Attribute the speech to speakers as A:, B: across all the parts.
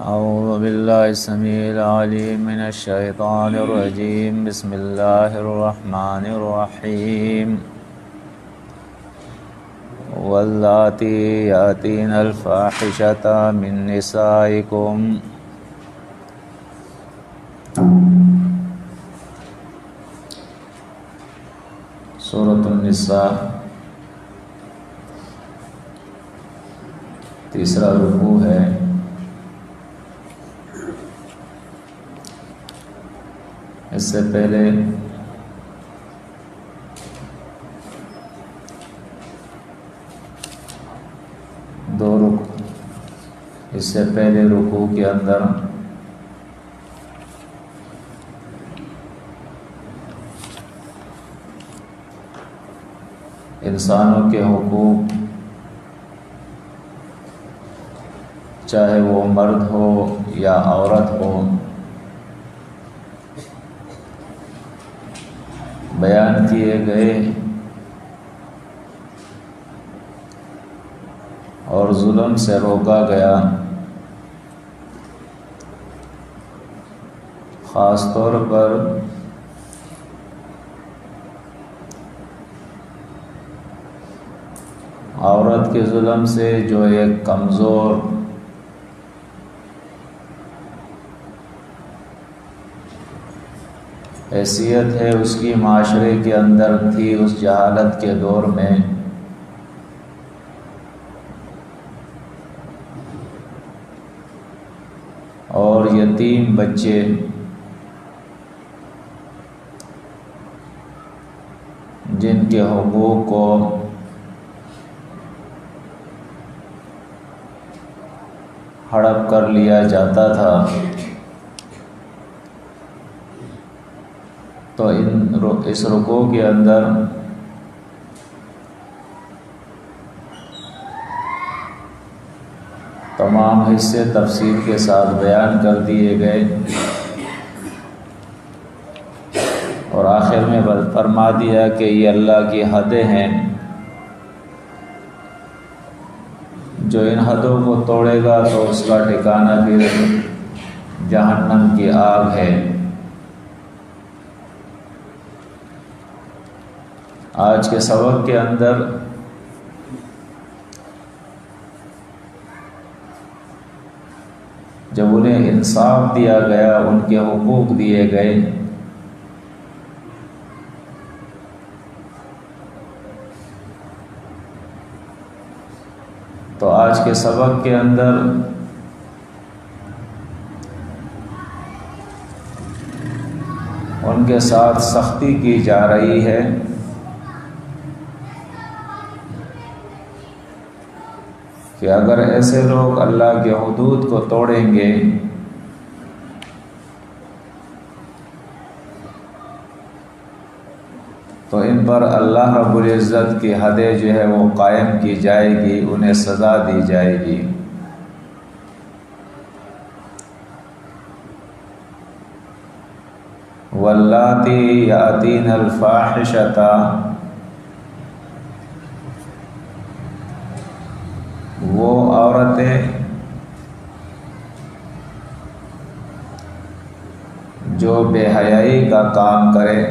A: أعوذ بالله السميع العليم من الشيطان الرجيم. بسم الله الرحمن الرحيم. واللاتي يأتين الفاحشة من نسائكم سورۃ النساء تیسرا رکوع ہے. اس سے پہلے رکوع کے اندر انسانوں کے حقوق، چاہے وہ مرد ہو یا عورت ہو، بیان کیے گئے اور ظلم سے روکا گیا. خاص طور پر عورت کے ظلم سے جو ایک کمزور حیثیت ہے اس کی معاشرے کے اندر تھی اس جہالت کے دور میں، اور یتیم بچے جن کے حقوق کو ہڑپ کر لیا جاتا تھا، تو اس رکوع کے اندر تمام حصے تفصیل کے ساتھ بیان کر دیے گئے، اور آخر میں فرما دیا کہ یہ اللہ کی حدیں ہیں، جو ان حدوں کو توڑے گا تو اس کا ٹھکانہ پھر جہنم کی آگ ہے. آج کے سبق کے اندر جب انہیں انصاف دیا گیا، ان کے حقوق دیے گئے، تو آج کے سبق کے اندر ان کے ساتھ سختی کی جا رہی ہے. کہ اگر ایسے لوگ اللہ کے حدود کو توڑیں گے تو ان پر اللہ رب العزت کی حدیں جو ہے وہ قائم کی جائے گی، انہیں سزا دی جائے گی. واللاتی یاتین الفاحشۃ، وہ عورتیں جو بے حیائی کا کام کریں،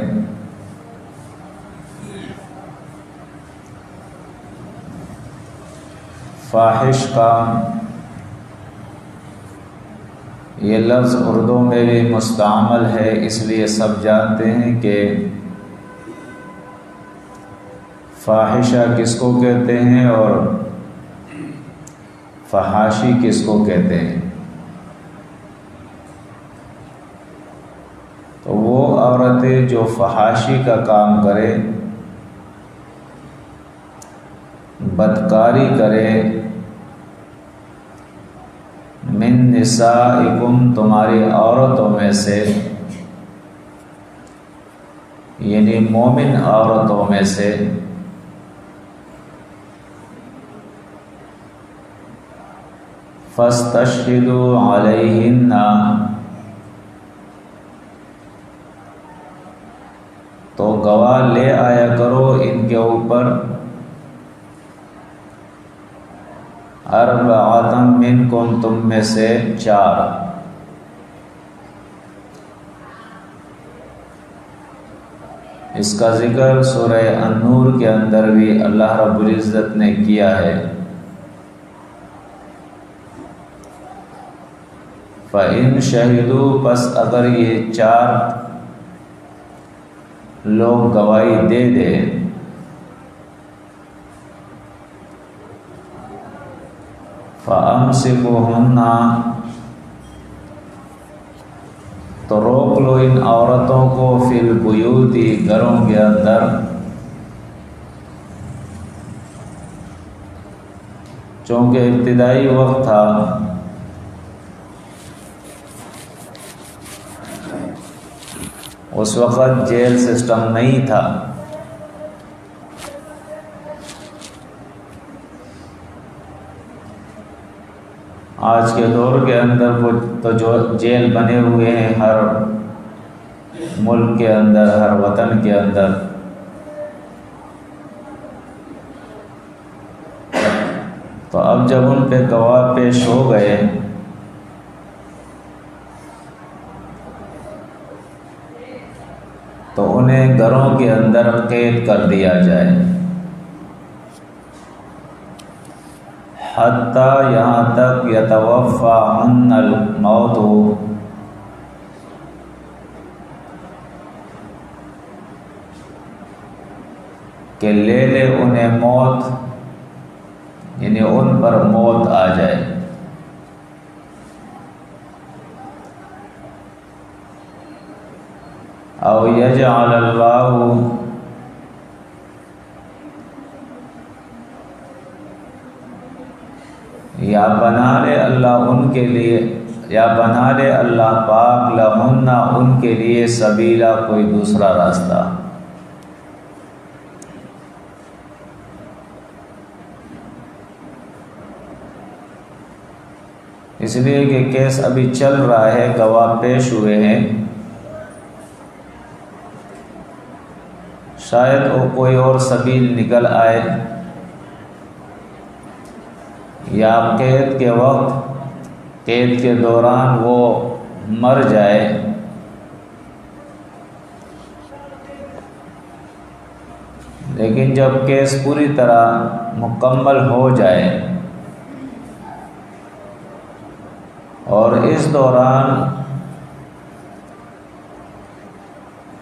A: فاحش کام، یہ لفظ اردو میں بھی مستعمل ہے، اس لیے سب جانتے ہیں کہ فاحشہ کس کو کہتے ہیں اور فحاشی کس کو کہتے ہیں. تو وہ عورتیں جو فحاشی کا کام کرے، بدکاری کرے، من نسائکم، تمہاری عورتوں میں سے، یعنی مومن عورتوں میں سے، فاستشہدوا علیہن، تو گواہ لے آیا کرو ان کے اوپر، اربعۃ منکم، تم میں سے 4۔ اس کا ذکر سورہ النور کے اندر بھی اللہ رب العزت نے کیا ہے۔ فَإِن شَهِدُوا، پس اگر یہ 4 لوگ گواہی دے دے، فَأَمْسِكُوهُنَّ، تو روک لو ان عورتوں کو، فی البیوت، گھروں کے اندر، چونکہ ابتدائی وقت تھا، اس وقت جیل سسٹم نہیں تھا۔ آج کے دور کے اندر تو جو جیل بنے ہوئے ہیں ہر ملک کے اندر، ہر وطن کے اندر، تو اب جب ان پہ گواہ پیش ہو گئے تو انہیں گھروں کے اندر قید کر دیا جائے، حتیٰ یہاں تک یتوفاہن الموت، کہ لے لے انہیں موت، یعنی ان پر موت آ جائے۔ او یجعل اللہ، یا بنا لے اللہ ان کے لیے، یا بنا لے اللہ پاک لہن، ان کے لیے، سبیلا، کوئی دوسرا راستہ۔ اس لیے کہ کیس ابھی چل رہا ہے، گواہ پیش ہوئے ہیں، شاید وہ کوئی اور سبیل نکل آئے، یا قید کے وقت، قید کے دوران وہ مر جائے، لیکن جب کیس پوری طرح مکمل ہو جائے اور اس دوران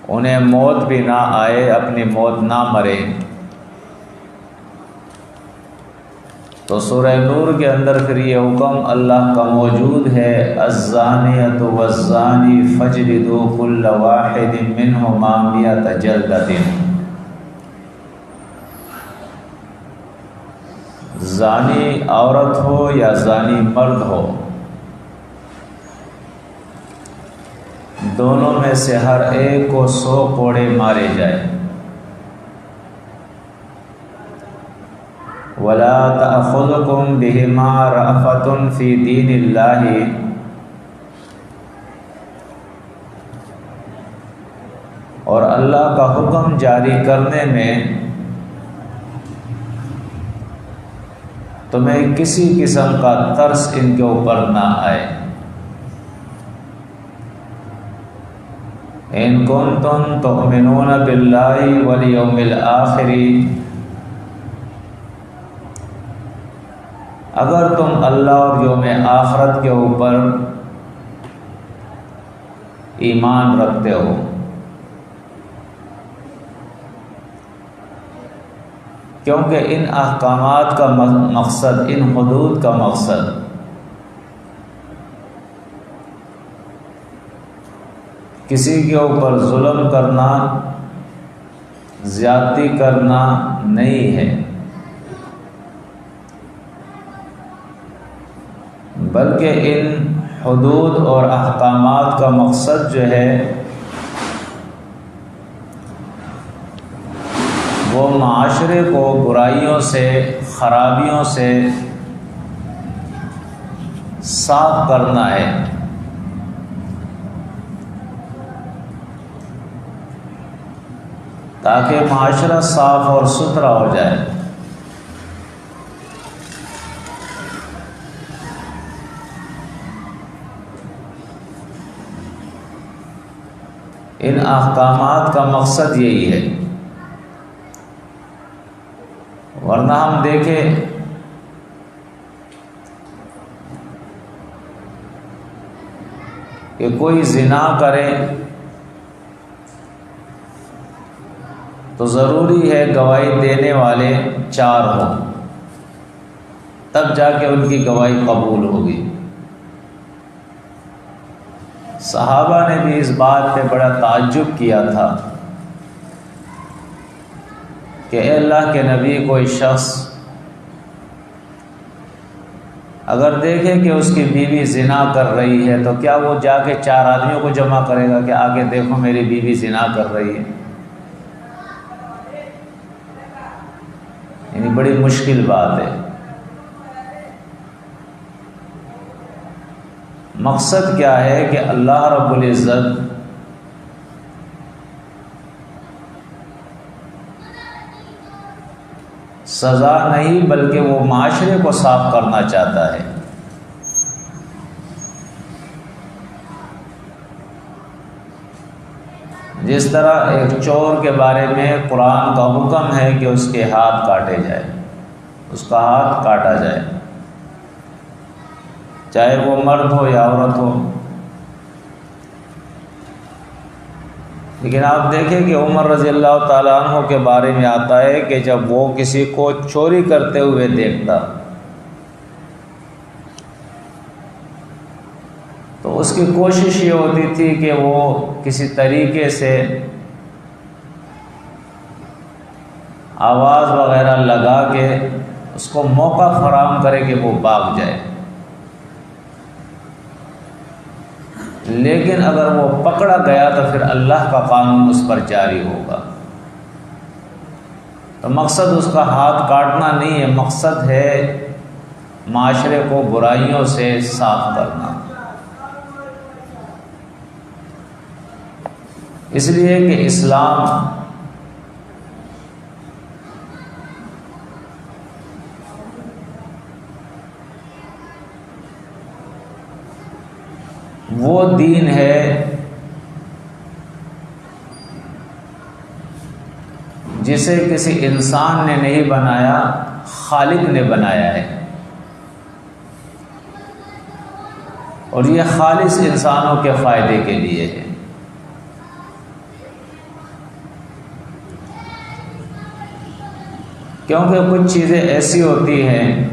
A: انہیں موت بھی نہ آئے، اپنی موت نہ مرے، تو سورہ نور کے اندر پھر یہ حکم اللہ کا موجود ہے، الزانیۃ والزانی فاجلدوا کل واحد منہما 100 جلدۃ۔ زانی عورت ہو یا زانی مرد ہو، دونوں میں سے ہر ایک کو 100 کوڑے مارے جائے۔ وَلَا تَأْخُذْكُمْ بِهِمَا رَأْفَةٌ فِي دِينِ اللَّهِ، اور اللہ کا حکم جاری کرنے میں تمہیں کسی قسم کا ترس ان کے اوپر نہ آئے۔ ان کنتم تؤمنون باللہ والیوم الآخر، اگر تم اللہ اور یوم آخرت کے اوپر ایمان رکھتے ہو، کیونکہ ان احکامات کا مقصد، ان حدود کا مقصد کسی کے اوپر ظلم کرنا، زیادتی کرنا نہیں ہے، بلکہ ان حدود اور احکامات کا مقصد جو ہے وہ معاشرے کو برائیوں سے، خرابیوں سے صاف کرنا ہے، تاکہ معاشرہ صاف اور ستھرا ہو جائے۔ ان احکامات کا مقصد یہی ہے، ورنہ ہم دیکھیں کہ کوئی زنا کرے تو ضروری ہے گواہی دینے والے 4 ہوں، تب جا کے ان کی گواہی قبول ہوگی۔ صحابہ نے بھی اس بات پہ بڑا تعجب کیا تھا کہ اے اللہ کے نبی، کوئی شخص اگر دیکھے کہ اس کی بیوی زنا کر رہی ہے تو کیا وہ جا کے 4 آدمیوں کو جمع کرے گا کہ آگے دیکھو میری بیوی زنا کر رہی ہے؟ یعنی بڑی مشکل بات ہے۔ مقصد کیا ہے کہ اللہ رب العزت سزا نہیں بلکہ وہ معاشرے کو صاف کرنا چاہتا ہے۔ جس طرح ایک چور کے بارے میں قرآن کا حکم ہے کہ اس کے ہاتھ کاٹے جائے، اس کا ہاتھ کاٹا جائے، چاہے وہ مرد ہو یا عورت ہو۔ لیکن آپ دیکھیں کہ عمر رضی اللہ تعالیٰ عنہ کے بارے میں آتا ہے کہ جب وہ کسی کو چوری کرتے ہوئے دیکھتا تو اس کی کوشش یہ ہوتی تھی کہ وہ کسی طریقے سے آواز وغیرہ لگا کے اس کو موقع فراہم کرے کہ وہ بھاگ جائے، لیکن اگر وہ پکڑا گیا تو پھر اللہ کا قانون اس پر جاری ہوگا۔ تو مقصد اس کا ہاتھ کاٹنا نہیں ہے، مقصد ہے معاشرے کو برائیوں سے صاف کرنا۔ اس لیے کہ اسلام وہ دین ہے جسے کسی انسان نے نہیں بنایا، خالق نے بنایا ہے، اور یہ خالص انسانوں کے فائدے کے لیے ہے۔ کیونکہ کچھ چیزیں ایسی ہوتی ہیں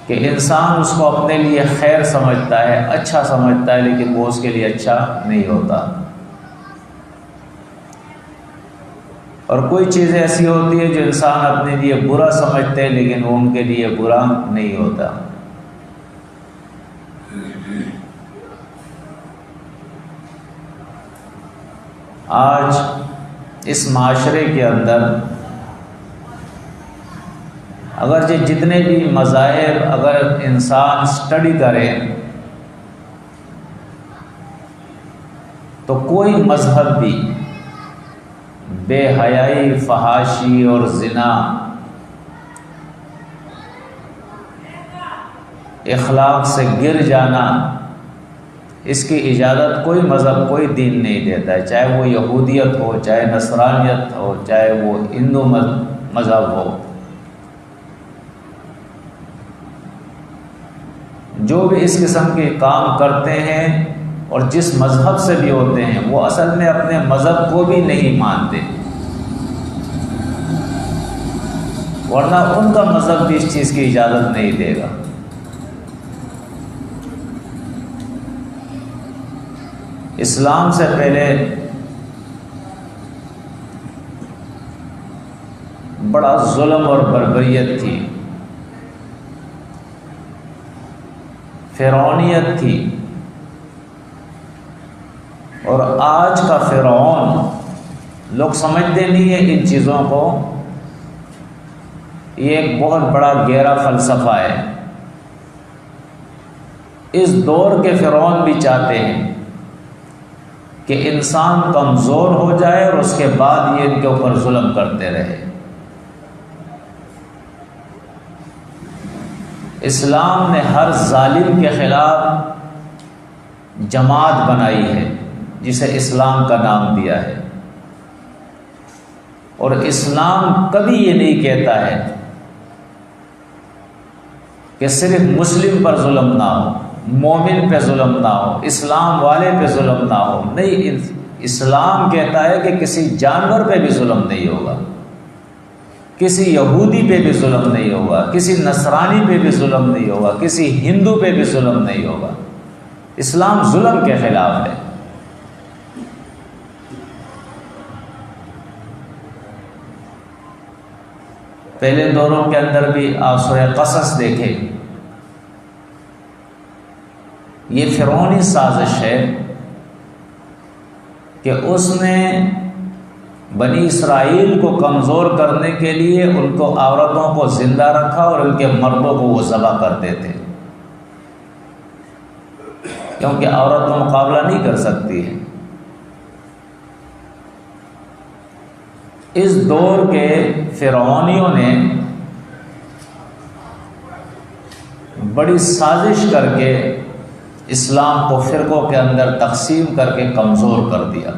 A: کہ انسان اس کو اپنے لیے خیر سمجھتا ہے، اچھا سمجھتا ہے، لیکن وہ اس کے لیے اچھا نہیں ہوتا، اور کوئی چیزیں ایسی ہوتی ہیں جو انسان اپنے لیے برا سمجھتے ہیں لیکن وہ ان کے لیے برا نہیں ہوتا۔ آج اس معاشرے کے اندر اگر جتنے بھی مذاہب اگر انسان اسٹڈی کرے تو کوئی مذہب بھی بے حیائی، فحاشی اور زنا، اخلاق سے گر جانا، اس کی اجازت کوئی مذہب، کوئی دین نہیں دیتا ہے، چاہے وہ یہودیت ہو، چاہے نصرانیت ہو، چاہے وہ ہندو مذہب ہو۔ جو بھی اس قسم کے کام کرتے ہیں اور جس مذہب سے بھی ہوتے ہیں وہ اصل میں اپنے مذہب کو بھی نہیں مانتے، ورنہ ان کا مذہب بھی اس چیز کی اجازت نہیں دے گا۔ اسلام سے پہلے بڑا ظلم اور بربریت تھی، فرعونیت تھی، اور آج کا فرعون لوگ سمجھتے نہیں ہیں ان چیزوں کو، یہ ایک بہت بڑا گہرا فلسفہ ہے۔ اس دور کے فرعون بھی چاہتے ہیں کہ انسان کمزور ہو جائے اور اس کے بعد یہ ان کے اوپر ظلم کرتے رہے۔ اسلام نے ہر ظالم کے خلاف جماعت بنائی ہے، جسے اسلام کا نام دیا ہے، اور اسلام کبھی یہ نہیں کہتا ہے کہ صرف مسلم پر ظلم نہ ہو، مومن پہ ظلم نہ ہو، اسلام والے پہ ظلم نہ ہو. نہیں، اسلام کہتا ہے کہ کسی جانور پہ بھی ظلم نہیں ہوگا، کسی یہودی پہ بھی ظلم نہیں ہوگا، کسی نصرانی پہ بھی ظلم نہیں ہوگا، کسی ہندو پہ بھی ظلم نہیں ہوگا. اسلام ظلم کے خلاف ہے. پہلے دوروں کے اندر بھی آپ سورہ قصص دیکھیں، یہ فرعونی سازش ہے کہ اس نے بنی اسرائیل کو کمزور کرنے کے لیے ان کو عورتوں کو زندہ رکھا اور ان کے مردوں کو وہ ذبح کرتے تھے، کیونکہ عورت تو مقابلہ نہیں کر سکتی ہے. اس دور کے فرعونیوں نے بڑی سازش کر کے اسلام کو فرقوں کے اندر تقسیم کر کے کمزور کر دیا،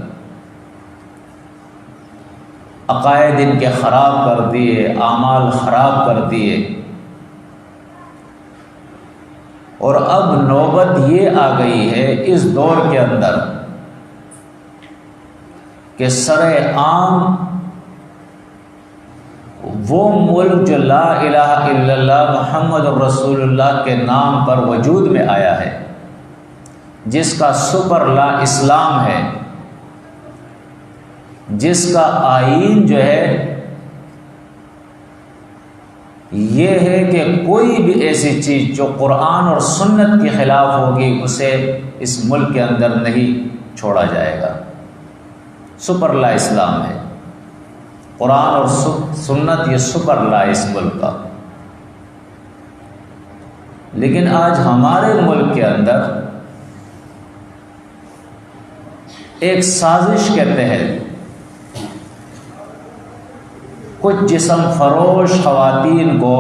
A: عقائد ان کے خراب کر دیے، اعمال خراب کر دیے. اور اب نوبت یہ آ گئی ہے اس دور کے اندر کہ سر عام وہ ملک جو لا الہ الا اللہ محمد رسول اللہ کے نام پر وجود میں آیا ہے، جس کا سپر لا اسلام ہے، جس کا آئین جو ہے یہ ہے کہ کوئی بھی ایسی چیز جو قرآن اور سنت کے خلاف ہوگی اسے اس ملک کے اندر نہیں چھوڑا جائے گا. سپر لا اسلام ہے، قرآن اور سنت یہ سپر لا اس ملک کا. لیکن آج ہمارے ملک کے اندر ایک سازش کے تحت کچھ جسم فروش خواتین کو،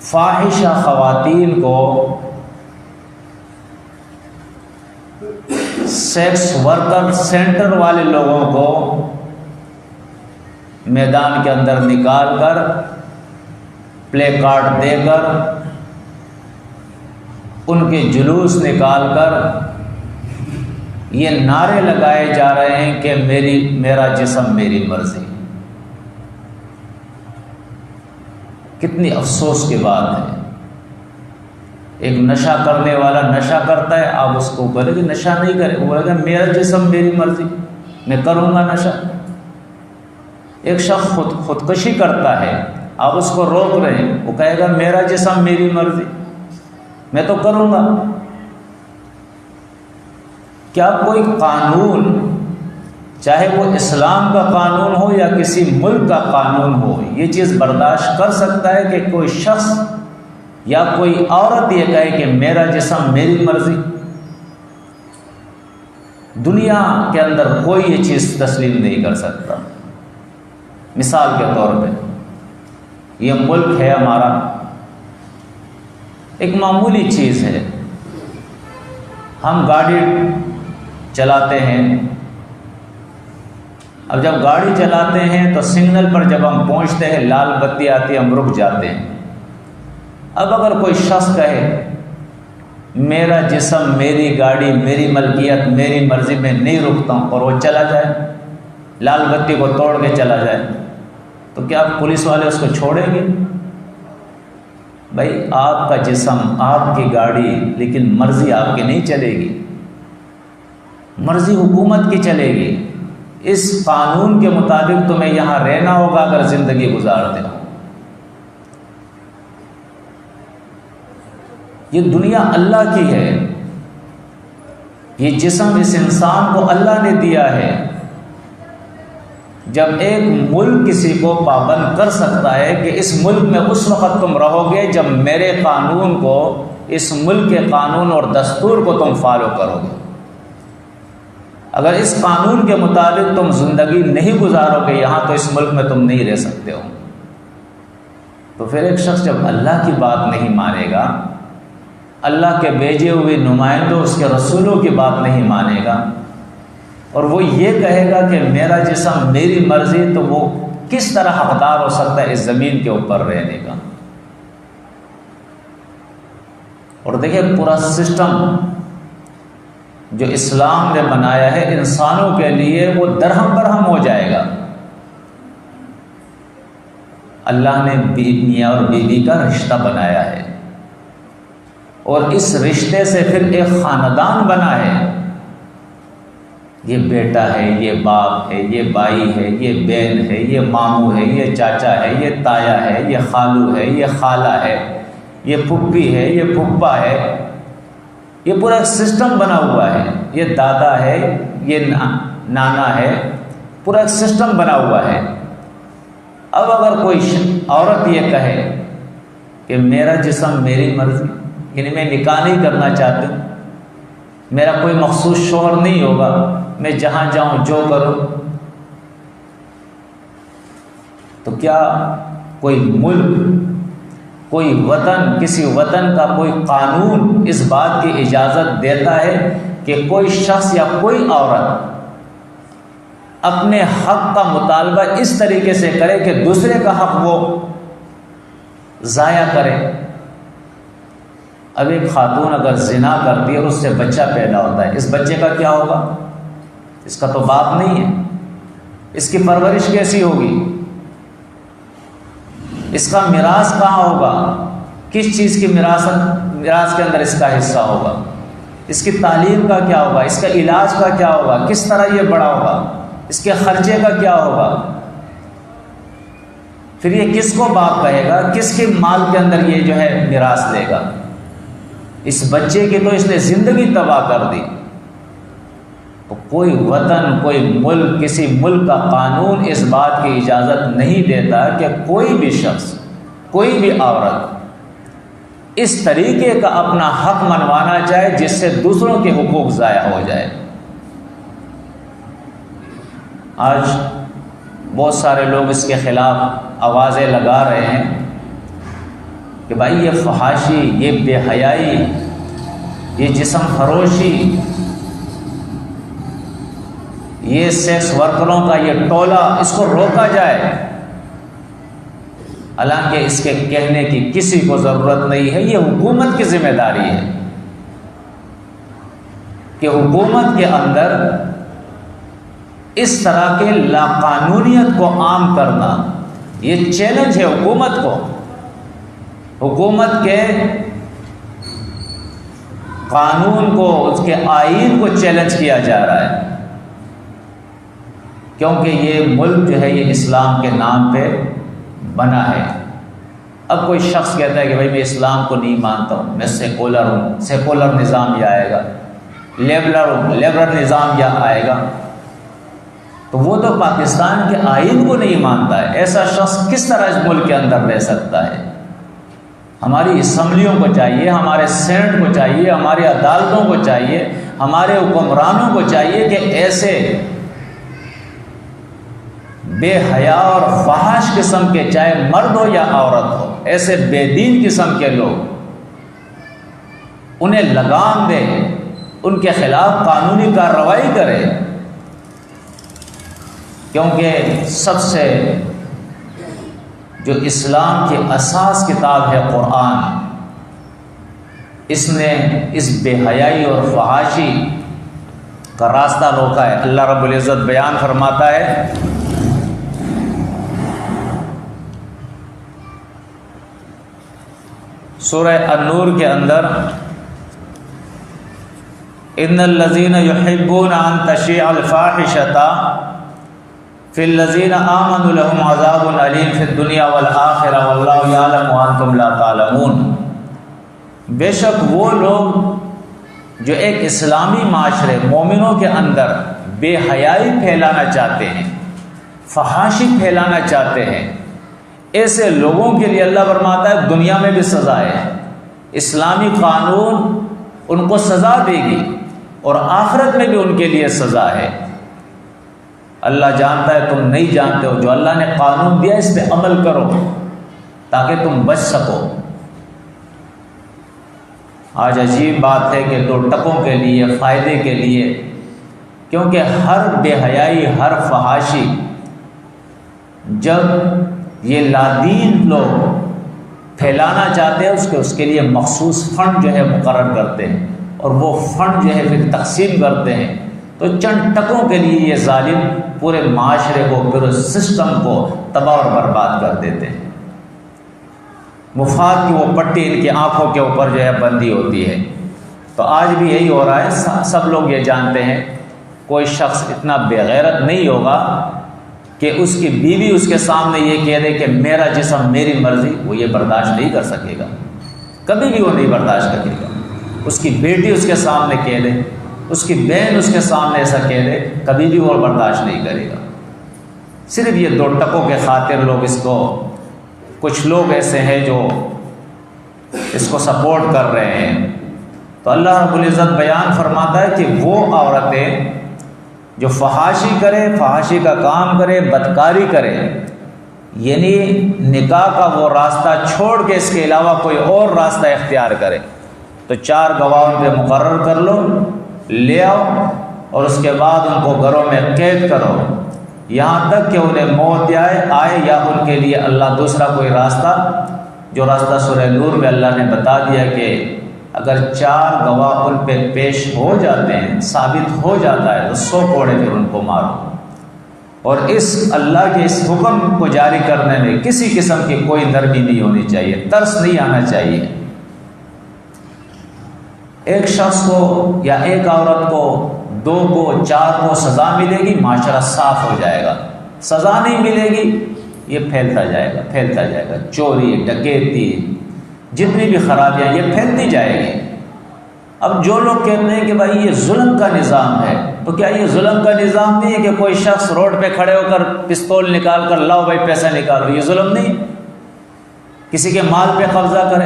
A: فاحشہ خواتین کو، سیکس ورکر سینٹر والے لوگوں کو میدان کے اندر نکال کر، پلے کارڈ دے کر، ان کے جلوس نکال کر یہ نعرے لگائے جا رہے ہیں کہ میرا جسم میری مرضی. کتنی افسوس کی بات ہے. ایک نشہ کرنے والا نشہ کرتا ہے، آپ اس کو بولے کہ نشہ نہیں کرے، وہ بولے گا میرا جسم میری مرضی، میں کروں گا نشہ. ایک شخص خودکشی کرتا ہے، آپ اس کو روک رہے ہیں، وہ کہے گا میرا جسم میری مرضی، میں تو کروں گا. کیا کوئی قانون، چاہے وہ اسلام کا قانون ہو یا کسی ملک کا قانون ہو، یہ چیز برداشت کر سکتا ہے کہ کوئی شخص یا کوئی عورت یہ کہے کہ میرا جسم میری مرضی؟ دنیا کے اندر کوئی یہ چیز تسلیم نہیں کر سکتا. مثال کے طور پہ یہ ملک ہے ہمارا، ایک معمولی چیز ہے، ہم گاڑی چلاتے ہیں. اب جب گاڑی چلاتے ہیں تو سگنل پر جب ہم پہنچتے ہیں، لال بتی آتی ہے، ہم رک جاتے ہیں. اب اگر کوئی شخص کہے میرا جسم میری گاڑی میری ملکیت میری مرضی میں نہیں رکتا ہوں، اور وہ چلا جائے، لال بتی کو توڑ کے چلا جائے، تو کیا پولیس والے اس کو چھوڑیں گے؟ بھائی آپ کا جسم آپ کی گاڑی، لیکن مرضی آپ کی نہیں چلے گی، مرضی حکومت کی چلے گی. اس قانون کے مطابق تمہیں یہاں رہنا ہوگا اگر زندگی گزارتے ہو. یہ دنیا اللہ کی ہے، یہ جسم اس انسان کو اللہ نے دیا ہے. جب ایک ملک کسی کو پابند کر سکتا ہے کہ اس ملک میں اس وقت تم رہو گے جب میرے قانون کو، اس ملک کے قانون اور دستور کو تم فالو کرو گے، اگر اس قانون کے مطابق تم زندگی نہیں گزارو گے یہاں تو اس ملک میں تم نہیں رہ سکتے ہو. تو پھر ایک شخص جب اللہ کی بات نہیں مانے گا، اللہ کے بھیجے ہوئے نمائندوں اس کے رسولوں کی بات نہیں مانے گا اور وہ یہ کہے گا کہ میرا جسم میری مرضی، تو وہ کس طرح حقدار ہو سکتا ہے اس زمین کے اوپر رہنے کا؟ اور دیکھیں پورا سسٹم جو اسلام نے بنایا ہے انسانوں کے لیے وہ درہم برہم ہو جائے گا۔ اللہ نے میاں اور بیوی کا رشتہ بنایا ہے اور اس رشتے سے پھر ایک خاندان بنا ہے، یہ بیٹا ہے، یہ باپ ہے، یہ بھائی ہے، یہ بہن ہے، یہ ماموں ہے، یہ چاچا ہے، یہ تایا ہے، یہ خالو ہے، یہ خالہ ہے، یہ پھپھی ہے، یہ پھپھا ہے، یہ پورا سسٹم بنا ہوا ہے، یہ دادا ہے، یہ نانا ہے، پورا ایک سسٹم بنا ہوا ہے۔ اب اگر کوئی عورت یہ کہے کہ میرا جسم میری مرضی، یعنی میں نکاح نہیں کرنا چاہتی، میرا کوئی مخصوص شوہر نہیں ہوگا، میں جہاں جاؤں جو کروں، تو کیا کوئی ملک، کوئی وطن، کسی وطن کا کوئی قانون اس بات کی اجازت دیتا ہے کہ کوئی شخص یا کوئی عورت اپنے حق کا مطالبہ اس طریقے سے کرے کہ دوسرے کا حق وہ ضائع کرے؟ اب ایک خاتون اگر زنا کرتی ہے اور اس سے بچہ پیدا ہوتا ہے، اس بچے کا کیا ہوگا؟ اس کا تو باپ نہیں ہے، اس کی پرورش کیسی ہوگی؟ اس کا میراث کہاں ہوگا؟ کس چیز کی میراث کے اندر اس کا حصہ ہوگا؟ اس کی تعلیم کا کیا ہوگا؟ اس کا علاج کا کیا ہوگا؟ کس طرح یہ بڑا ہوگا؟ اس کے خرچے کا کیا ہوگا؟ پھر یہ کس کو باپ کہے گا؟ کس کے مال کے اندر یہ جو ہے میراث لے گا؟ اس بچے کی تو اس نے زندگی تباہ کر دی۔ تو کوئی وطن، کوئی ملک، کسی ملک کا قانون اس بات کی اجازت نہیں دیتا کہ کوئی بھی شخص، کوئی بھی عورت اس طریقے کا اپنا حق منوانا چاہے جس سے دوسروں کے حقوق ضائع ہو جائے۔ آج بہت سارے لوگ اس کے خلاف آوازیں لگا رہے ہیں کہ بھائی یہ فحاشی، یہ بے حیائی، یہ جسم فروشی، یہ سیکس ورکروں کا یہ ٹولہ، اس کو روکا جائے۔ حالانکہ اس کے کہنے کی کسی کو ضرورت نہیں ہے، یہ حکومت کی ذمہ داری ہے کہ حکومت کے اندر اس طرح کے لاقانونیت کو عام کرنا، یہ چیلنج ہے حکومت کو۔ حکومت کے قانون کو، اس کے آئین کو چیلنج کیا جا رہا ہے، کیونکہ یہ ملک جو ہے یہ اسلام کے نام پہ بنا ہے۔ اب کوئی شخص کہتا ہے کہ بھائی میں اسلام کو نہیں مانتا ہوں، میں سیکولر ہوں، سیکولر نظام یہ آئے گا، لیبرل نظام یہ آئے گا، تو وہ تو پاکستان کے آئین کو نہیں مانتا ہے۔ ایسا شخص کس طرح اس ملک کے اندر رہ سکتا ہے؟ ہماری اسمبلیوں کو چاہیے، ہمارے سینٹ کو چاہیے، ہماری عدالتوں کو چاہیے، ہمارے حکمرانوں کو چاہیے کہ ایسے بے حیا اور فحش قسم کے، چاہے مرد ہو یا عورت ہو، ایسے بے دین قسم کے لوگ، انہیں لگام دے، ان کے خلاف قانونی کارروائی کرے، کیونکہ سب سے جو اسلام کی اساس کتاب ہے قرآن، اس نے اس بے حیائی اور فحاشی کا راستہ روکا ہے۔ اللہ رب العزت بیان فرماتا ہے سورہ النور کے اندر، ان الذین یحبون ان تشیع الفاحشۃ فی الذین آمنوا لهم عذاب علیم فی الدنیا والآخرہ واللہ یعلم وانتم لا تعلمون۔ بے شک وہ لوگ جو ایک اسلامی معاشرے، مومنوں کے اندر بے حیائی پھیلانا چاہتے ہیں، فحاشی پھیلانا چاہتے ہیں، ایسے لوگوں کے لیے اللہ فرماتا ہے دنیا میں بھی سزا ہے، اسلامی قانون ان کو سزا دے گی اور آخرت میں بھی ان کے لیے سزا ہے۔ اللہ جانتا ہے، تم نہیں جانتے ہو، جو اللہ نے قانون دیا اس پہ عمل کرو تاکہ تم بچ سکو۔ آج عجیب بات ہے کہ 2 ٹکوں کے لیے، فائدے کے لیے، کیونکہ ہر بے حیائی، ہر فحاشی جب یہ لادین لوگ پھیلانا چاہتے ہیں اس کے لیے مخصوص فنڈ جو ہے مقرر کرتے ہیں، اور وہ فنڈ جو ہے پھر تقسیم کرتے ہیں، تو چند ٹکوں کے لیے یہ ظالم پورے معاشرے کو، پورے سسٹم کو تباہ اور برباد کر دیتے ہیں۔ مفاد کی وہ پٹی ان کی آنکھوں کے اوپر جو ہے بندی ہوتی ہے۔ تو آج بھی یہی ہو رہا ہے، سب لوگ یہ جانتے ہیں، کوئی شخص اتنا بے غیرت نہیں ہوگا کہ اس کی بیوی اس کے سامنے یہ کہہ دے کہ میرا جسم میری مرضی، وہ یہ برداشت نہیں کر سکے گا، کبھی بھی وہ نہیں برداشت کرے گا۔ اس کی بیٹی اس کے سامنے کہہ دے، اس کی بہن اس کے سامنے ایسا کہہ دے، کبھی بھی وہ برداشت نہیں کرے گا۔ صرف یہ 2 ٹکوں کے خاطر لوگ اس کو، کچھ لوگ ایسے ہیں جو اس کو سپورٹ کر رہے ہیں۔ تو اللہ رب العزت بیان فرماتا ہے کہ وہ عورتیں جو فحاشی کرے، فحاشی کا کام کرے، بدکاری کرے، یعنی نکاح کا وہ راستہ چھوڑ کے اس کے علاوہ کوئی اور راستہ اختیار کرے، تو 4 گواہوں پہ مقرر کر لو، لے آؤ، اور اس کے بعد ان کو گھروں میں قید کرو، یہاں تک کہ انہیں موت آئے یا ان کے لیے اللہ دوسرا کوئی راستہ، جو راستہ سورہ نور میں اللہ نے بتا دیا کہ اگر 4 گواہ ان پہ پیش ہو جاتے ہیں، ثابت ہو جاتا ہے، تو 100 کوڑے پھر ان کو مارو۔ اور اس اللہ کے اس حکم کو جاری کرنے میں کسی قسم کی کوئی نرمی نہیں ہونی چاہیے، ترس نہیں آنا چاہیے۔ ایک شخص کو یا ایک عورت کو، 2 کو، 4 کو سزا ملے گی، معاشرہ صاف ہو جائے گا۔ سزا نہیں ملے گی، یہ پھیلتا جائے گا، چوری، ڈکیتی، جتنی بھی خرابیاں یہ پھیلتی جائے گی۔ اب جو لوگ کہتے ہیں کہ بھائی یہ ظلم کا نظام ہے، تو کیا یہ ظلم کا نظام نہیں ہے کہ کوئی شخص روڈ پہ کھڑے ہو کر پستول نکال کر لاؤ بھائی پیسہ نکالو، یہ ظلم نہیں؟ کسی کے مال پہ قبضہ کرے۔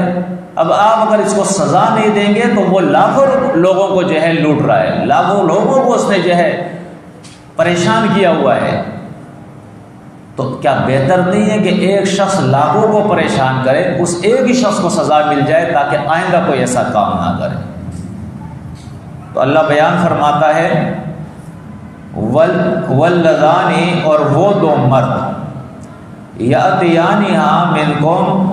A: اب آپ اگر اس کو سزا نہیں دیں گے تو وہ لاکھوں لوگوں کو جو ہے لوٹ رہا ہے، لاکھوں لوگوں کو اس نے جو ہے پریشان کیا ہوا ہے۔ تو کیا بہتر نہیں ہے کہ ایک شخص لاکھوں کو پریشان کرے، اس ایک ہی شخص کو سزا مل جائے تاکہ آئندہ کوئی ایسا کام نہ کرے؟ تو اللہ بیان فرماتا ہے واللذان، اور وہ 2 مرد، یاتیانہا منکم،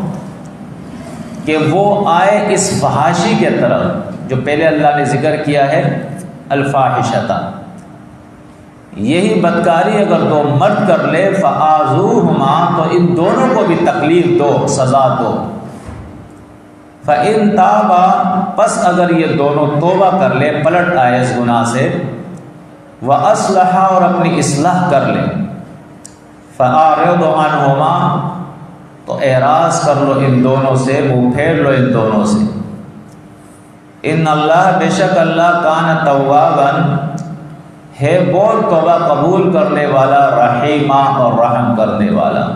A: کہ وہ آئے اس فحاشی کے طرف، جو پہلے اللہ نے ذکر کیا ہے الفاحشۃ، یہی بدکاری اگر 2 مرد کر لے، فآذوہما، تو ان دونوں کو بھی تکلیف دو، سزا دو۔ فإن تابا، پس اگر یہ دونوں توبہ کر لے، پلٹ آئے اس گناہ سے، وأصلحا، اور اپنی اصلاح کر لے، فأعرض عنہما، تو اعراض کر لو ان دونوں سے، منہ پھیر لو ان دونوں سے۔ ان اللہ، بے شک اللہ، کان توابا، ہے بہت توبہ قبول کرنے والا، رحیمہ، اور رحم کرنے والا۔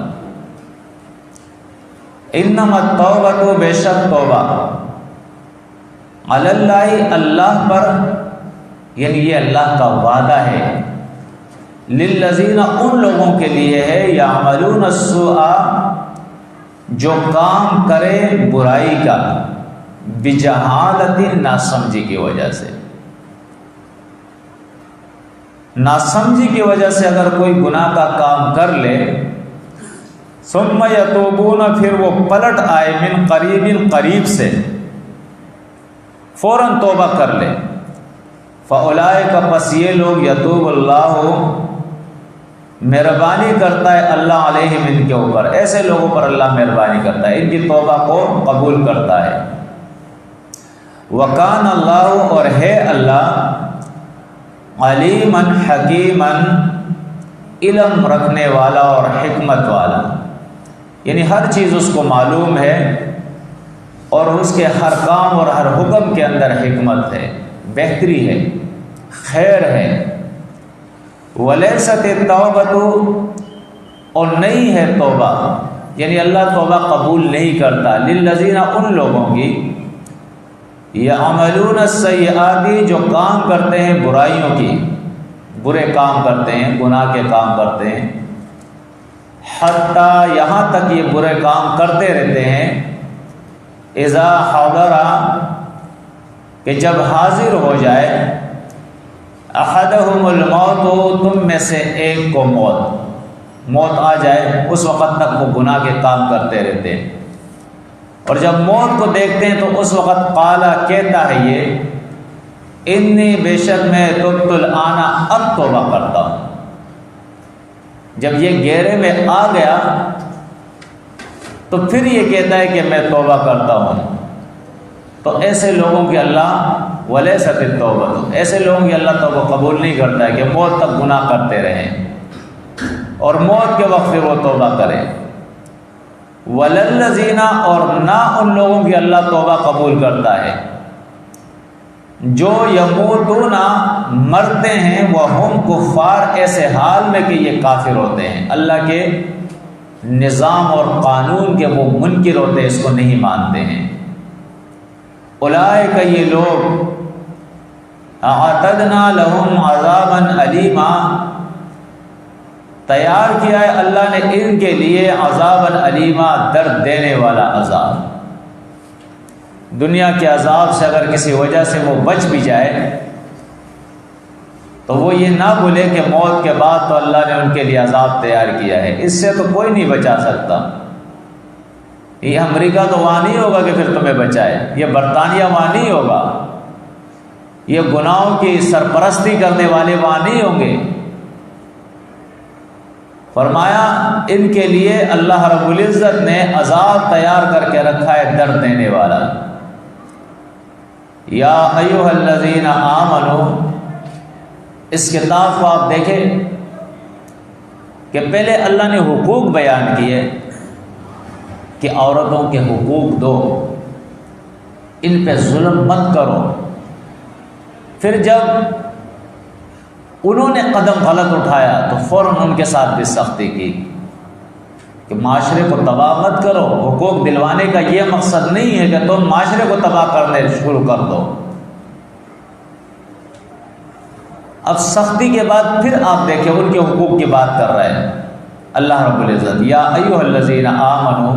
A: انما التوبۃ، بے شک توبہ، علی اللہ، اللہ پر، یعنی یہ اللہ کا وعدہ ہے، للذین، ان لوگوں کے لیے ہے، یعملون السوء، جو کام کرے برائی کا، بجہالت، ناسمجھی کی وجہ سے، ناسمجھی کی وجہ سے اگر کوئی گناہ کا کام کر لے، ثم یتوبون، پھر وہ پلٹ آئے، من قریب، قریب سے، فوراً توبہ کر لے، فاولئک، پس یہ لوگ، یتوب اللہ، مہربانی کرتا ہے اللہ علیہم، ان کے اوپر، ایسے لوگوں پر اللہ مہربانی کرتا ہے، ان کی توبہ کو قبول کرتا ہے۔ وکان اللہ، اور ہے اللہ، علیما حکیما، علم رکھنے والا اور حکمت والا، یعنی ہر چیز اس کو معلوم ہے، اور اس کے ہر کام اور ہر حکم کے اندر حکمت ہے، بہتری ہے، خیر ہے۔ ولیست التوبۃ، اور نہیں ہے توبہ، یعنی اللہ توبہ قبول نہیں کرتا، للذین، ان لوگوں کی، یعملون السیئات، جو کام کرتے ہیں برائیوں کی، برے کام کرتے ہیں، گناہ کے کام کرتے ہیں، حتیٰ، یہاں تک یہ برے کام کرتے رہتے ہیں، اذا حضر، کہ جب حاضر ہو جائے احدہم الموت، تم میں سے ایک کو موت آ جائے، اس وقت تک وہ گناہ کے کام کرتے رہتے ہیں، اور جب موت کو دیکھتے ہیں تو اس وقت قالا کہتا ہے یہ انی بے شک میں تبت الآن، اب توبہ کرتا ہوں۔ جب یہ گہرے میں آ گیا تو پھر یہ کہتا ہے کہ میں توبہ کرتا ہوں۔ تو ایسے لوگوں کی اللہ ولیست التوبۃ، ایسے لوگوں کی اللہ توبہ قبول نہیں کرتا ہے کہ موت تک گناہ کرتے رہیں اور موت کے وقت پھر وہ توبہ کرے۔ وللذین، اور نہ ان لوگوں کی اللہ توبہ قبول کرتا ہے جو یموتون، مرتے ہیں، وہم کفار، ایسے حال میں کہ یہ کافر ہوتے ہیں، اللہ کے نظام اور قانون کے وہ منکر ہوتے ہیں، اس کو نہیں مانتے ہیں۔ اولئک، یہ لوگ، اعتدنا لہم عذابا علیما، تیار کیا ہے اللہ نے ان کے لیے عذابا علیما، درد دینے والا عذاب۔ دنیا کے عذاب سے اگر کسی وجہ سے وہ بچ بھی جائے تو وہ یہ نہ بھولے کہ موت کے بعد تو اللہ نے ان کے لیے عذاب تیار کیا ہے، اس سے تو کوئی نہیں بچا سکتا۔ یہ امریکہ تو وہاں نہیں ہوگا کہ پھر تمہیں بچائے، یہ برطانیہ وہاں نہیں ہوگا، یہ گناہوں کی سرپرستی کرنے والے وہاں نہیں ہوں گے۔ فرمایا ان کے لیے اللہ رب العزت نے عذاب تیار کر کے رکھا ہے، درد دینے والا۔ یا ایھا الذین آمنوا، اس کتاب کو آپ دیکھیں کہ پہلے اللہ نے حقوق بیان کیے کہ عورتوں کے حقوق دو، ان پہ ظلم مت کرو۔ پھر جب انہوں نے قدم غلط اٹھایا تو فوراً ان کے ساتھ بھی سختی کی کہ معاشرے کو تباہ مت کرو۔ حقوق دلوانے کا یہ مقصد نہیں ہے کہ تم معاشرے کو تباہ کرنے شروع کر دو۔ اب سختی کے بعد پھر آپ دیکھیں ان کے حقوق کی بات کر رہے ہیں اللہ رب العزت۔ یا ایھا الذین آمنوا،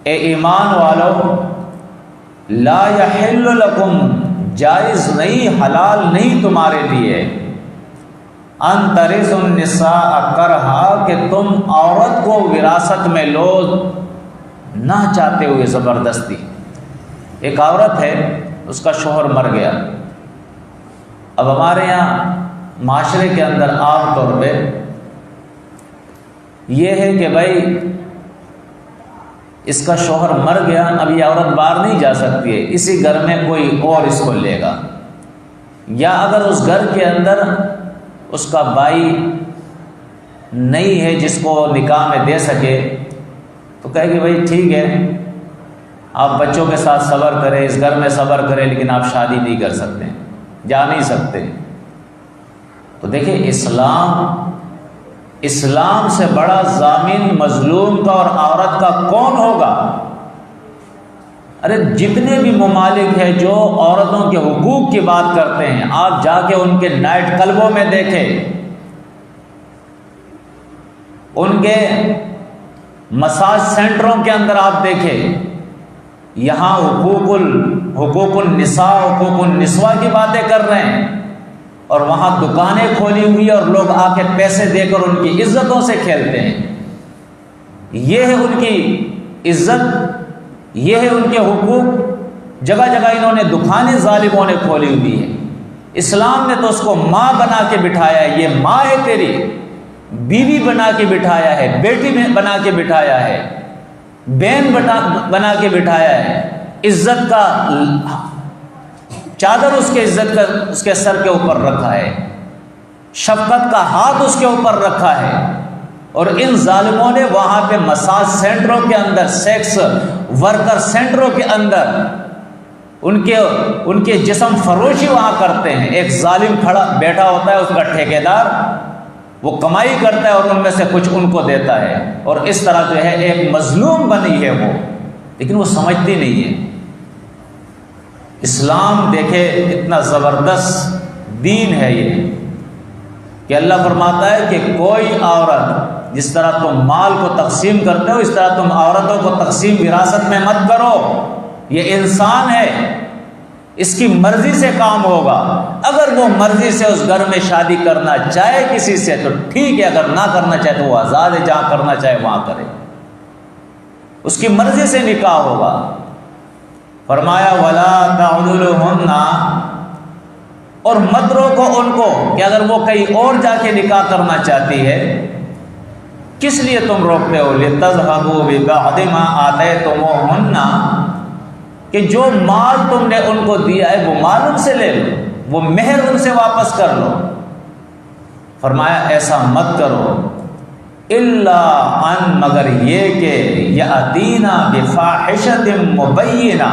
A: اے ایمان والو، لا یحل لکم، جائز نہیں، حلال نہیں تمہارے لیے، ان ترثوا النساء کرہا، کہ تم عورت کو وراثت میں لو نہ چاہتے ہوئے زبردستی۔ ایک عورت ہے، اس کا شوہر مر گیا، اب ہمارے یہاں معاشرے کے اندر عام طور پہ یہ ہے کہ بھائی اس کا شوہر مر گیا، اب یہ عورت باہر نہیں جا سکتی ہے، اسی گھر میں کوئی اور اس کو لے گا، یا اگر اس گھر کے اندر اس کا بھائی نہیں ہے جس کو نکاح میں دے سکے تو کہے کہ بھائی ٹھیک ہے، آپ بچوں کے ساتھ صبر کریں، اس گھر میں صبر کریں، لیکن آپ شادی نہیں کر سکتے، جا نہیں سکتے۔ تو دیکھیں اسلام سے بڑا ضامن مظلوم کا اور عورت کا کون ہوگا؟ ارے جتنے بھی ممالک ہیں جو عورتوں کے حقوق کی بات کرتے ہیں، آپ جا کے ان کے نائٹ کلبوں میں دیکھیں، ان کے مساج سینٹروں کے اندر آپ دیکھیں، یہاں حقوق النساء، حقوق النسواء کی باتیں کر رہے ہیں، اور وہاں دکانیں کھولی ہوئی اور لوگ آ کے پیسے دے کر ان کی عزتوں سے کھیلتے ہیں۔ یہ ہے ان کی عزت، یہ ہے ان کے حقوق۔ جگہ جگہ انہوں نے دکانیں ظالموں نے کھولی ہوئی ہے۔ اسلام نے تو اس کو ماں بنا کے بٹھایا ہے، یہ ماں ہے تیری، بیوی بنا کے بٹھایا ہے، بیٹی بنا کے بٹھایا ہے، بہن بنا کے بٹھایا ہے، عزت کا چادر اس کے عزت کا اس کے سر کے اوپر رکھا ہے، شفقت کا ہاتھ اس کے اوپر رکھا ہے، اور ان ظالموں نے وہاں پہ مساج سینٹروں کے اندر، سیکس ورکر سینٹروں کے اندر ان کے جسم فروشی وہاں کرتے ہیں۔ ایک ظالم کھڑا بیٹھا ہوتا ہے، اس کا ٹھیکیدار، وہ کمائی کرتا ہے اور ان میں سے کچھ ان کو دیتا ہے، اور اس طرح جو ہے ایک مظلوم بنی ہے وہ، لیکن وہ سمجھتی نہیں ہے۔ اسلام دیکھے اتنا زبردست دین ہے یہ کہ اللہ فرماتا ہے کہ کوئی عورت، جس طرح تم مال کو تقسیم کرتے ہو اس طرح تم عورتوں کو تقسیم وراثت میں مت کرو، یہ انسان ہے، اس کی مرضی سے کام ہوگا. اگر وہ مرضی سے اس گھر میں شادی کرنا چاہے کسی سے تو ٹھیک ہے، اگر نہ کرنا چاہے تو وہ آزاد ہے، جہاں کرنا چاہے وہاں کرے، اس کی مرضی سے نکاح ہوگا. فرمایا وَلَا تَعْضُلُوهُنَّ، اور مت روکو ان کو کہ اگر وہ کہیں اور جا کے نکاح کرنا چاہتی ہے. کس لیے تم روکتے ہو؟ لِتَذْهَبُوا بِبَعْضِ مَا آتَيْتُمُوهُنَّ، کہ جو مال تم نے ان کو دیا ہے وہ مال ان سے لے لو، وہ مہر ان سے واپس کر لو. فرمایا ایسا مت کرو، الا ان، مگر یہ کہ یاتینا بفاحشۃ مبینہ،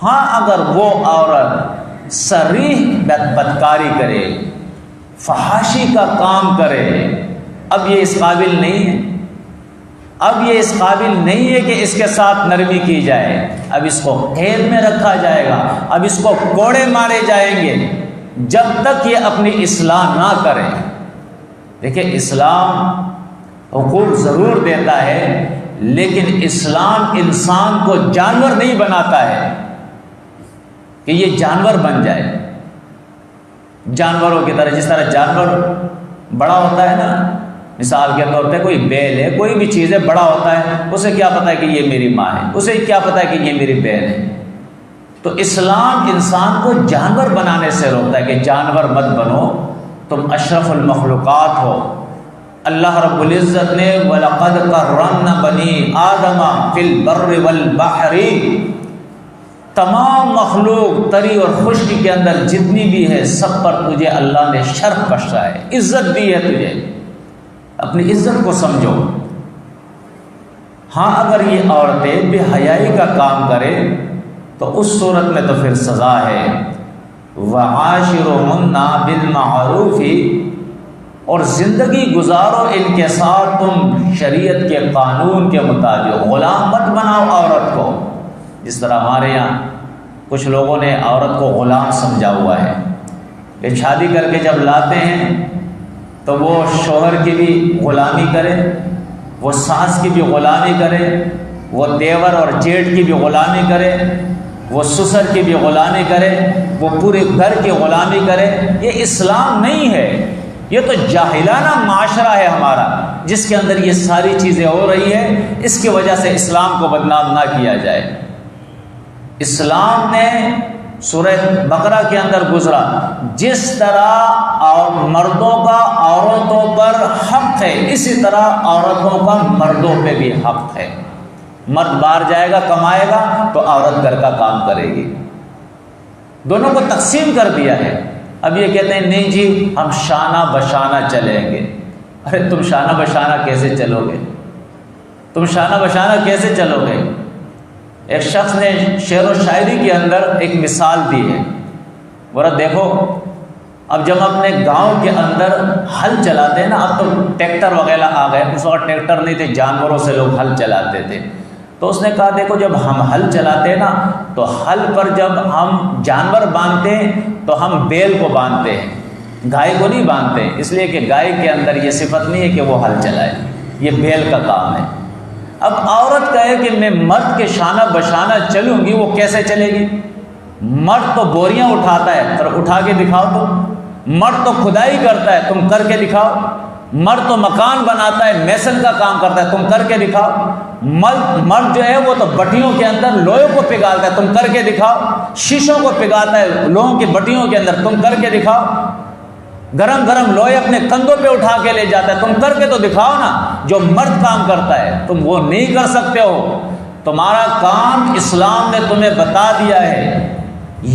A: ہاں اگر وہ عورت صریح بدکاری کرے، فحاشی کا کام کرے. اب یہ اس قابل نہیں ہے، اب یہ اس قابل نہیں ہے کہ اس کے ساتھ نرمی کی جائے. اب اس کو قید میں رکھا جائے گا، اب اس کو کوڑے مارے جائیں گے جب تک یہ اپنی اصلاح نہ کرے. دیکھیں اسلام حقوق ضرور دیتا ہے، لیکن اسلام انسان کو جانور نہیں بناتا ہے کہ یہ جانور بن جائے. جانوروں کی طرح، جس طرح جانور بڑا ہوتا ہے نا، مثال کے طور پہ کوئی بیل ہے، کوئی بھی چیز ہے، بڑا ہوتا ہے، اسے کیا پتہ ہے کہ یہ میری ماں ہے، اسے کیا پتہ ہے کہ یہ میری بہن ہے. تو اسلام انسان کو جانور بنانے سے روکتا ہے کہ جانور مت بنو، تم اشرف المخلوقات ہو. اللہ رب العزت نے وَلَقَدْ كَرَّمْنَا بَنِي آدَمَ فِي الْبَرِّ وَالْبَحْرِ، تمام مخلوق تری اور خشکی کے اندر جتنی بھی ہے سب پر تجھے اللہ نے شرف بخشا ہے، عزت دی ہے تجھے. اپنی عزت کو سمجھو. ہاں اگر یہ عورتیں بے حیائی کا کام کرے تو اس صورت میں تو پھر سزا ہے. وَعَاشِرُهُنَّ بِالْمَعْرُوفِ، اور زندگی گزارو ان کے ساتھ تم شریعت کے قانون کے مطابق. غلام مت بناؤ عورت کو، جس طرح ہمارے یہاں کچھ لوگوں نے عورت کو غلام سمجھا ہوا ہے کہ شادی کر کے جب لاتے ہیں تو وہ شوہر کی بھی غلامی کرے، وہ ساس کی بھی غلامی کرے، وہ دیور اور جیٹھ کی بھی غلامی کرے، وہ سسر کی بھی غلامی کرے، وہ پورے گھر کی غلامی کرے. یہ اسلام نہیں ہے، یہ تو جاہلانہ معاشرہ ہے ہمارا، جس کے اندر یہ ساری چیزیں ہو رہی ہے. اس کی وجہ سے اسلام کو بدنام نہ کیا جائے. اسلام نے سورہ بقرہ کے اندر گزرا، جس طرح مردوں کا عورتوں پر حق ہے اسی طرح عورتوں کا مردوں پہ بھی حق ہے. مرد باہر جائے گا کمائے گا تو عورت گھر کا کام کرے گی. دونوں کو تقسیم کر دیا ہے. اب یہ کہتے ہیں نہیں جی ہم شانہ بشانہ چلیں گے. ارے تم شانہ بشانہ کیسے چلو گے؟ تم شانہ بشانہ کیسے چلو گے؟ ایک شخص نے شعر و شاعری کے اندر ایک مثال دی ہے. بولا دیکھو، اب جب اپنے گاؤں کے اندر ہل چلاتے ہیں نا، اب تو ٹریکٹر وغیرہ آ گئے، اس وقت ٹریکٹر نہیں تھے، جانوروں سے لوگ ہل چلاتے تھے. تو اس نے کہا دیکھو جب ہم ہل چلاتے ہیں نا تو ہل پر جب ہم جانور باندھتے ہیں تو ہم بیل کو باندھتے ہیں، گائے کو نہیں باندھتے ہیں، اس لیے کہ گائے کے اندر یہ صفت نہیں ہے کہ وہ ہل چلائے، یہ بیل کا کام ہے. اب عورت کہے کہ میں مرد کے شانہ بشانہ چلوں گی، وہ کیسے چلے گی؟ مرد تو بوریاں اٹھاتا ہے، پر اٹھا کے دکھاؤ. تو مرد تو کھدائی کرتا ہے، تم کر کے دکھاؤ. مرد تو مکان بناتا ہے، میسن کا کام کرتا ہے، تم کر کے دکھاؤ. مرد جو ہے وہ تو بٹیوں کے اندر لوہے کو پگھالتا ہے، تم کر کے دکھاؤ. شیشوں کو پگھالتا ہے لوہوں کی بٹیوں کے اندر، تم کر کے دکھاؤ. گرم گرم لوہے اپنے کندھوں پہ اٹھا کے لے جاتا ہے، تم کر کے تو دکھاؤ نا. جو مرد کام کرتا ہے تم وہ نہیں کر سکتے ہو. تمہارا کام اسلام نے تمہیں بتا دیا ہے.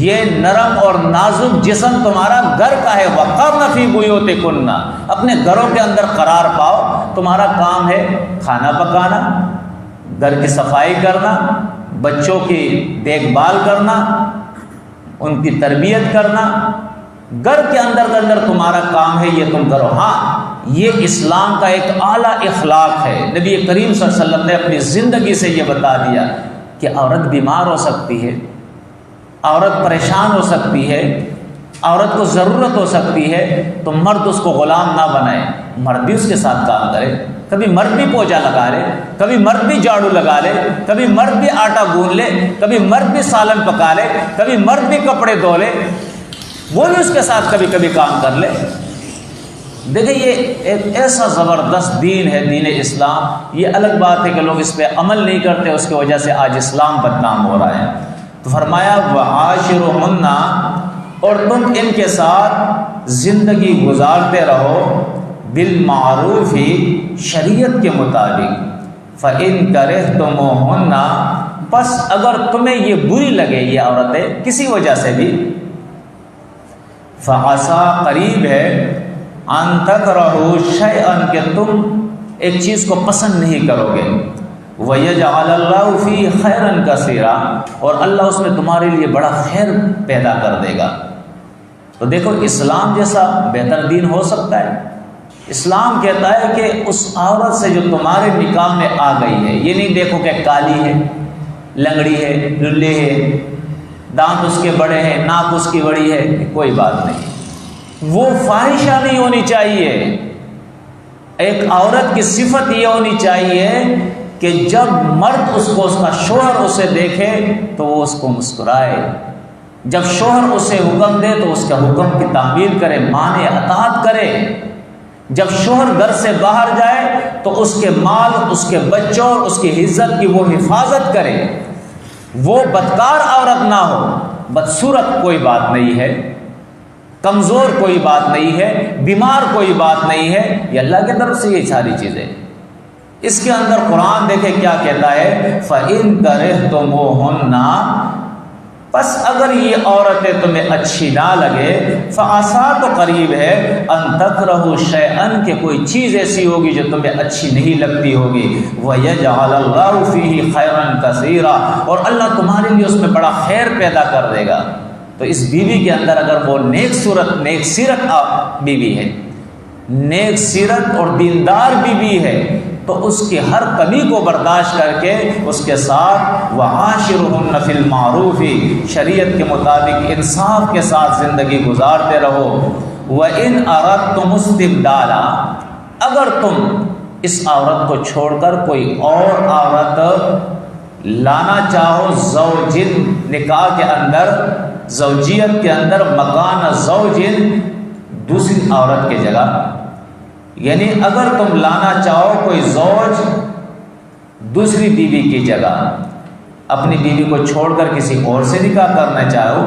A: یہ نرم اور نازک جسم تمہارا گھر کا ہے. وَقَرْنَ فِي بُيُوتِكُنَّ، اپنے گھروں کے اندر قرار پاؤ. تمہارا کام ہے کھانا پکانا، گھر کی صفائی کرنا، بچوں کی دیکھ بھال کرنا، ان کی تربیت کرنا. گھر کے اندر تمہارا کام ہے، یہ تم کرو. ہاں یہ اسلام کا ایک اعلیٰ اخلاق ہے. نبی کریم صلی اللہ علیہ وسلم نے اپنی زندگی سے یہ بتا دیا کہ عورت بیمار ہو سکتی ہے، عورت پریشان ہو سکتی ہے، عورت کو ضرورت ہو سکتی ہے تو مرد اس کو غلام نہ بنائے، مرد بھی اس کے ساتھ کام کرے، کبھی مرد بھی پوچھا لگا لے، کبھی مرد بھی جھاڑو لگا لے، کبھی مرد بھی آٹا گون لے، کبھی مرد بھی سالن پکا لے، کبھی مرد بھی کپڑے دھو لے، وہ بھی اس کے ساتھ کبھی کبھی کام کر لے۔ دیکھیں یہ ایک ایسا زبردست دین ہے دین اسلام۔ یہ الگ بات ہے کہ لوگ اس پہ عمل نہیں کرتے، اس کی وجہ سے آج اسلام بدنام ہو رہا ہے۔ تو فرمایا وعاشرہن، اور تم ان کے ساتھ زندگی گزارتے رہو بالمعروف، شریعت کے مطابق۔ فَإِن كَرِهْتُمُوهُنَّ، پس اگر تمہیں یہ بری لگے یہ عورتیں کسی وجہ سے بھی، فَعَسَىٰ، قریب ہے، أَن تَكْرَهُوا شَيْئًا، کہ تم ایک چیز کو پسند نہیں کرو گے، وَيَجْعَلَ اللَّهُ فِيهِ خَيْرًا كَثِيرًا، اور اللہ اس میں تمہارے لیے بڑا خیر پیدا کر دے گا۔ تو دیکھو اسلام جیسا بہتر دین ہو سکتا ہے؟ اسلام کہتا ہے کہ اس عورت سے جو تمہارے نکاح میں آ گئی ہے، یہ نہیں دیکھو کہ کالی ہے، لنگڑی ہے، للے ہے، دانت اس کے بڑے ہیں، ناک اس کی بڑی ہے، کوئی بات نہیں، وہ فاحشہ نہیں ہونی چاہیے۔ ایک عورت کی صفت یہ ہونی چاہیے کہ جب مرد اس کو، اس کا شوہر اسے دیکھے تو وہ اس کو مسکرائے، جب شوہر اسے حکم دے تو اس کے حکم کی تعمیل کرے، مانے، اطاعت کرے، جب شوہر گھر سے باہر جائے تو اس کے مال، اس کے بچوں اور اس کی عزت کی وہ حفاظت کرے، وہ بدکار عورت نہ ہو، بدصورت کوئی بات نہیں ہے، کمزور کوئی بات نہیں ہے، بیمار کوئی بات نہیں ہے، یہ اللہ کی طرف سے یہ ساری چیزیں۔ اس کے اندر قرآن دیکھیں کیا کہتا ہے، فَإِن كَرِهْتُمُوهُنَّ، پس اگر یہ عورتیں تمہیں اچھی نہ لگے، فَعَسَىٰ، تو قریب ہے، أَن تَكْرَهُوا شَيْئًا، کہ کوئی چیز ایسی ہوگی جو تمہیں اچھی نہیں لگتی ہوگی، وَيَجْعَلَ اللَّهُ فِيهِ خَيْرًا كَثِيرًا، اور اللہ تمہارے لیے اس میں بڑا خیر پیدا کر دے گا۔ تو اس بیوی کے اندر اگر وہ نیک سیرت بیوی ہے، نیک سیرت اور دیندار بیوی ہے، تو اس کی ہر کمی کو برداشت کر کے اس کے ساتھ وعاشرہن فی المعروف، شریعت کے مطابق انصاف کے ساتھ زندگی گزارتے رہو۔ وَإِنْ أَرَدْتُمُ اسْتِبْدَالًا، اگر تم اس عورت کو چھوڑ کر کوئی اور عورت لانا چاہو، زوجن، نکاح کے اندر، زوجیت کے اندر، مکان زوجن، دوسری عورت کی جگہ، یعنی اگر تم لانا چاہو کوئی زوج دوسری بیوی کی جگہ، اپنی بیوی کو چھوڑ کر کسی اور سے نکاح کرنا چاہو،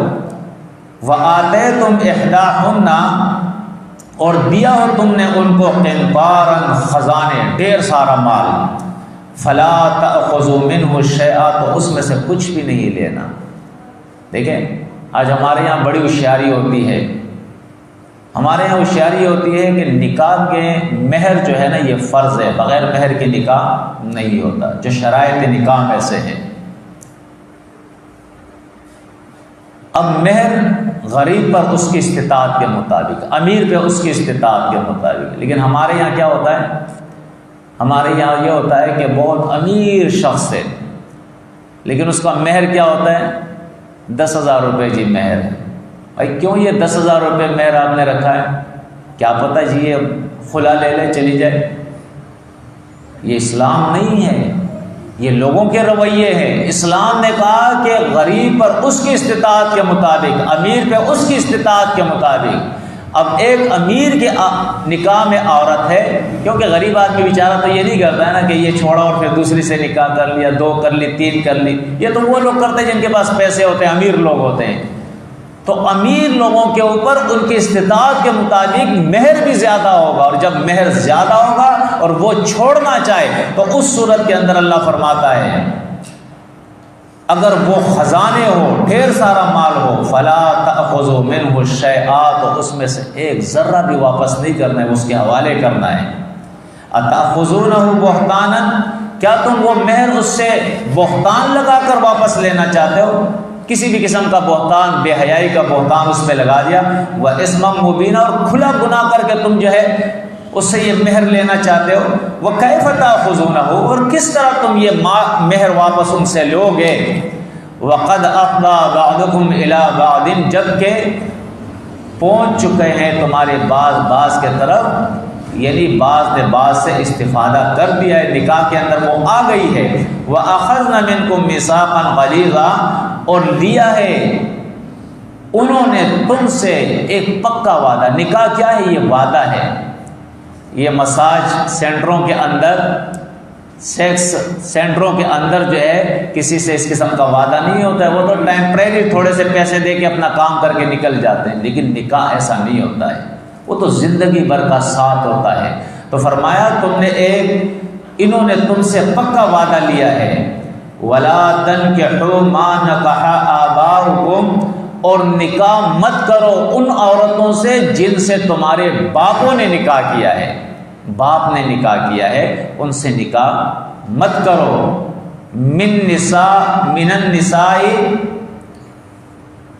A: وَآتَيْتُمْ إِحْدَاهُنَّ، اور دیا ہو تم نے ان کو قِنطَارًا، خزانے، ڈھیر سارا مال، فَلَا تَأْخُذُوا مِنْهُ شَيْئًا، تو اس میں سے کچھ بھی نہیں لینا۔ دیکھیں آج ہمارے یہاں بڑی ہوشیاری ہوتی ہے، ہمارے یہاں ہوشیاری ہوتی ہے کہ نکاح کے مہر جو ہے نا یہ فرض ہے، بغیر مہر کے نکاح نہیں ہوتا، جو شرائط نکاح میں سے ہے۔ اب مہر غریب پر اس کی استطاعت کے مطابق، امیر پہ اس کی استطاعت کے مطابق، لیکن ہمارے یہاں کیا ہوتا ہے، ہمارے یہاں یہ ہوتا ہے کہ بہت امیر شخص ہے لیکن اس کا مہر کیا ہوتا ہے، 10,000 روپے جی مہر ہے۔ بھائی کیوں یہ 10,000 روپے مہر آپ نے رکھا ہے؟ کیا پتہ جی یہ خلا لے لے چلی جائے؟ یہ اسلام نہیں ہے، یہ لوگوں کے رویے ہیں۔ اسلام نے کہا کہ غریب پر اس کی استطاعت کے مطابق، امیر پہ اس کی استطاعت کے مطابق۔ اب ایک امیر کے نکاح میں عورت ہے، کیونکہ غریب آدمی بیچارہ تو یہ نہیں کرتا ہے نا کہ یہ چھوڑا اور پھر دوسری سے نکاح کر لیا، 2 کر لی، 3 کر لی، یہ تو وہ لوگ کرتے ہیں جن کے پاس پیسے ہوتے ہیں، امیر لوگ ہوتے ہیں۔ تو امیر لوگوں کے اوپر ان کی استطاعت کے مطابق مہر بھی زیادہ ہوگا، اور جب مہر زیادہ ہوگا اور وہ چھوڑنا چاہے تو اس صورت کے اندر اللہ فرماتا ہے اگر وہ خزانے ہو، ڈھیر سارا مال ہو، فلا تأخذوا منه شیئا، تو اس میں سے ایک ذرہ بھی واپس نہیں کرنا ہے، اس کے حوالے کرنا ہے۔ اتأخذونہ بہتانا، کیا تم وہ مہر اس سے بہتان لگا کر واپس لینا چاہتے ہو؟ کسی بھی قسم کا بہتان، بے حیائی کا بہتان اس پہ لگا دیا، وَإِثْمًا مُبِينًا، اور کھلا گناہ کر کے تم جو ہے اس سے یہ مہر لینا چاہتے ہو۔ وَكَيْفَ تَأْخُذُونَهُ، اور کس طرح تم یہ مہر واپس ان سے لو گے؟ وَقَدْ أَفْضَىٰ بَعْضُكُمْ إِلَىٰ بَعْضٍ، جبکہ پہنچ چکے ہیں تمہارے بعض کے طرف، یعنی بعض نے بعض سے استفادہ کر دیا ہے، نکاح کے اندر وہ آ گئی ہے۔ وَأَخَذْنَ مِنْكُمْ مِيثَاقًا غَلِيظًا، اور لیا ہے انہوں نے تم سے ایک پکا وعدہ۔ نکاح کیا ہے؟ یہ وعدہ ہے۔ یہ مساج سینٹروں کے اندر، سیکس سینٹروں کے اندر جو ہے کسی سے اس قسم کا وعدہ نہیں ہوتا ہے، وہ تو ٹیمپریری تھوڑے سے پیسے دے کے اپنا کام کر کے نکل جاتے ہیں، لیکن نکاح ایسا نہیں ہوتا ہے، وہ تو زندگی بھر کا ساتھ ہوتا ہے۔ تو فرمایا تم نے انہوں نے تم سے پکا وعدہ لیا ہے۔ وَلَا تَنْكِحُوا مَا نَكَحَ آبَاؤُكُمْ، اور نکاح مت کرو ان عورتوں سے جن سے تمہارے باپوں نے نکاح کیا ہے، باپ نے نکاح کیا ہے ان سے نکاح مت کرو۔ من النساء،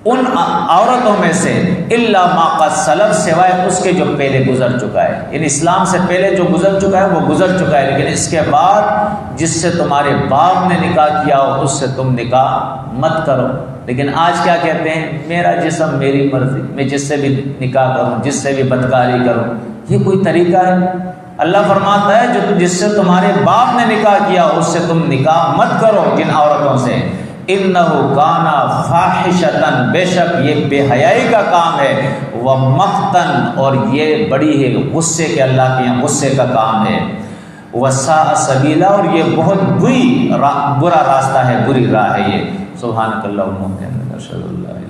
A: ان عورتوں میں سے، الا ما قد سلف، سوائے اس کے جو پہلے گزر چکا ہے، یعنی اسلام سے پہلے جو گزر چکا ہے وہ گزر چکا ہے، لیکن اس کے بعد جس سے تمہارے باپ نے نکاح کیا ہو اس سے تم نکاح مت کرو۔ لیکن آج کیا کہتے ہیں؟ میرا جسم میری مرضی، میں جس سے بھی نکاح کروں، جس سے بھی بدکاری کروں، یہ کوئی طریقہ ہے؟ اللہ فرماتا ہے جس سے تمہارے باپ نے نکاح کیا اس سے تم نکاح مت کرو، جن عورتوں سے۔ اِنَّهُ كَانَ فَاحِشَةً، بے شک یہ بے حیائی کا کام ہے، وَمَقْتًا، اور یہ بڑی ہے غصے کے، اللہ کے یہاں غصے کا کام ہے، وَسَاءَ سَبِيلًا، اور یہ بہت برا راستہ ہے، بری راہ ہے یہ۔ سبحانک اللہم و بحمدک، اشہد ان لا الہ الا انت